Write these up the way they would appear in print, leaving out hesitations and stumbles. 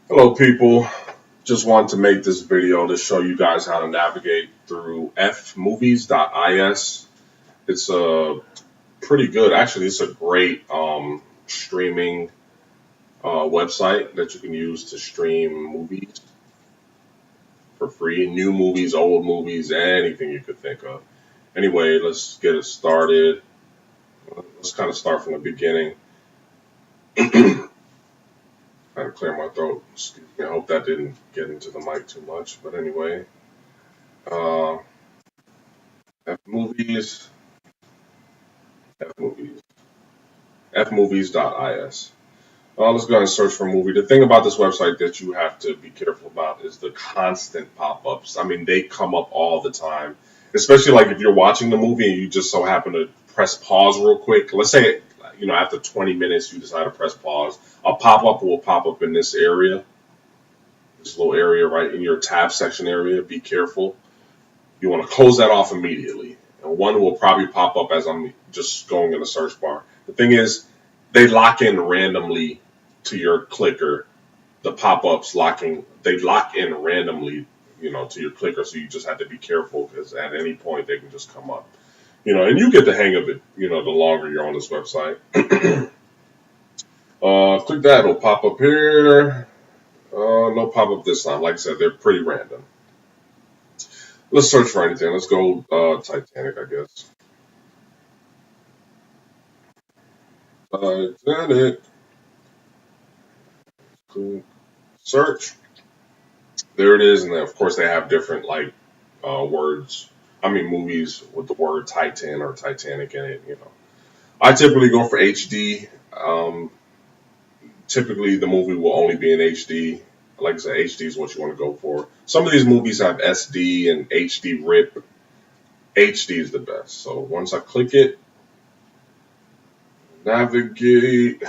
Hello, people. Just wanted to make this video to show you guys how to navigate through fmovies.is. It's a pretty good, actually, it's a great streaming website that you can use to stream movies for free. New movies, old movies, anything you could think of. Anyway, let's get it started. Let's kind of start from the beginning. Trying to clear my throat. Excuse me. I hope that didn't get into the mic too much. But anyway, uh, F movies, F movies, fmovies.is. Let's go ahead and search for a movie. The thing about this website that you have to be careful about is the constant pop-ups. I mean, they come up all the time, especially like if you're watching the movie and you just so happen to press pause real quick. Let's say, after 20 minutes you decide to press pause. A pop-up will pop up in this area, this little area right in your tab section area. Be careful. You want to close that off immediately. And one will probably pop up as I'm just going in the search bar. The thing is, they lock in randomly to your clicker. The pop-ups they lock in randomly, to your clicker. So you just have to be careful because at any point they can just come up. And you get the hang of it, the longer you're on this website. Click that, it'll pop up here. No pop-up this time. Like I said, they're pretty random. Let's search for anything. Let's go Titanic, I guess. Titanic. Search. There it is, and then of course they have different words. I mean movies with the word Titan or Titanic in it. I typically go for HD. Typically the movie will only be in HD. Like I said, HD is what you want to go for. Some of these movies have SD and HD RIP. HD is the best. So once I click it, navigate.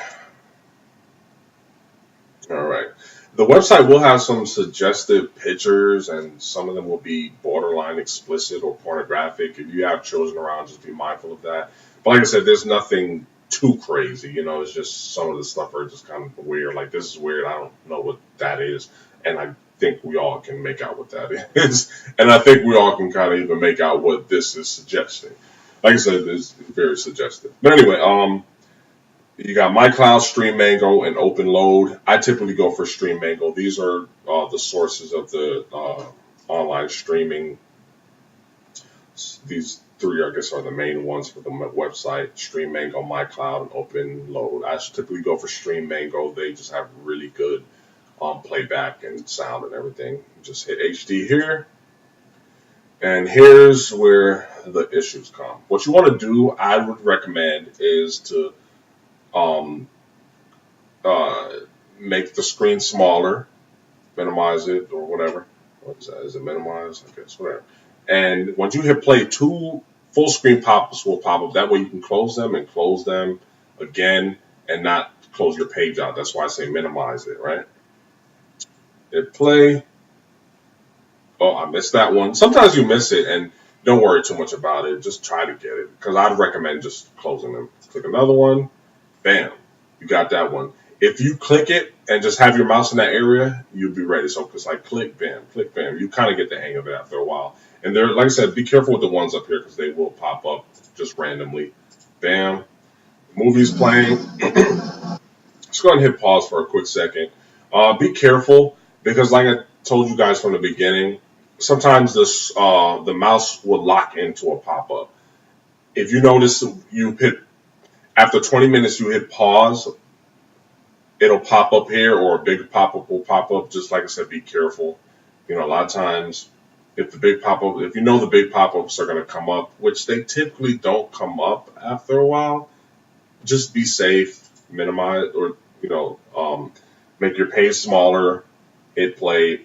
All right. The website will have some suggestive pictures, and some of them will be borderline explicit or pornographic. If you have children around, just be mindful of that. But like I said, there's nothing too crazy. It's just some of the stuff are just kind of weird. Like, this is weird. I don't know what that is. And I think we all can make out what that is. And I think we all can kind of even make out what this is suggesting. Like I said, it's very suggestive. But anyway, you got MyCloud, Stream Mango, and Open Load. I typically go for Stream Mango. These are the sources of the online streaming. These three, I guess, are the main ones for the website: Stream Mango, MyCloud, and Open Load. I typically go for Stream Mango. They just have really good playback and sound and everything. Just hit HD here. And here's where the issues come. What you want to do, I would recommend, is to um, uh, make the screen smaller, minimize it or whatever. What is that? Is it minimized? I guess whatever. And once you hit play, two full screen pop-ups will pop up. That way you can close them and close them again and not close your page out. That's why I say minimize it, right? Hit play. Oh, I missed that one. Sometimes you miss it and don't worry too much about it. Just try to get it because I'd recommend just closing them. Click another one. Bam. You got that one. If you click it and just have your mouse in that area, you'll be ready. So it's like click, bam. You kind of get the hang of it after a while. And they're, like I said, be careful with the ones up here because they will pop up just randomly. Bam. Movie's playing. Let's go ahead and hit pause for a quick second. Be careful because, like I told you guys from the beginning, sometimes the mouse will lock into a pop up. If you notice, you hit after 20 minutes, you hit pause, it'll pop up here, or a big pop up will pop up. Just like I said, be careful. A lot of times, if the big pop ups are going to come up, which they typically don't come up after a while, just be safe, minimize, or make your page smaller, hit play,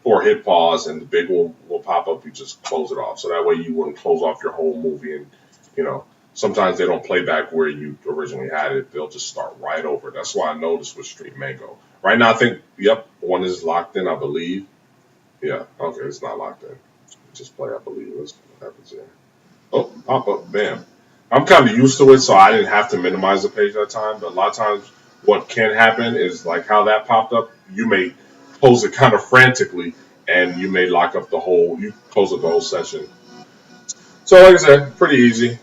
or hit pause, and the big one will pop up. You just close it off, so that way you wouldn't close off your whole movie. And you know, sometimes they don't play back where you originally had it; they'll just start right over. That's why I noticed with Stream Mango. Right now, I think one is locked in, I believe. Yeah, okay, it's not locked in. Just play, I believe. Let's see what happens here. Oh, pop up, bam. I'm kind of used to it, so I didn't have to minimize the page that time. But a lot of times What can happen is like how that popped up. You may close it kind of frantically, and you may lock up the whole. You close up the whole session. So, like I said, pretty easy.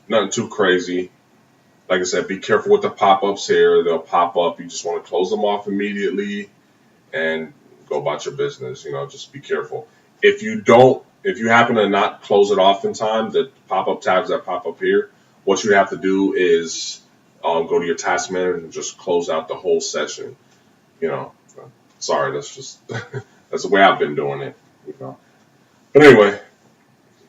Nothing too crazy. Like I said, be careful with the pop ups here. They'll pop up. You just want to close them off immediately and go about your business. Just be careful. If you happen to not close it off in time, the pop up tabs that pop up here, what you have to do is go to your task manager and just close out the whole session. You know, sorry, that's just that's the way I've been doing it. But anyway,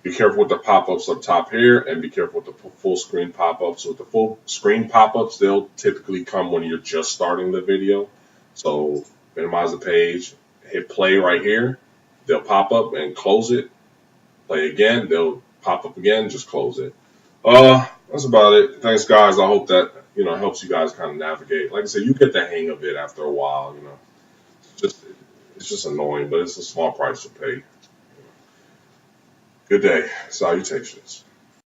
be careful with the pop-ups up top here, and be careful with the full screen pop-ups. With the full screen pop-ups, they'll typically come when you're just starting the video. So minimize the page, hit play right here. They'll pop up and close it. Play again, they'll pop up again, just close it. That's about it. Thanks, guys. I hope that helps you guys kind of navigate. Like I said, you get the hang of it after a while. Just it's just annoying, but it's a small price to pay. Good day. Salutations.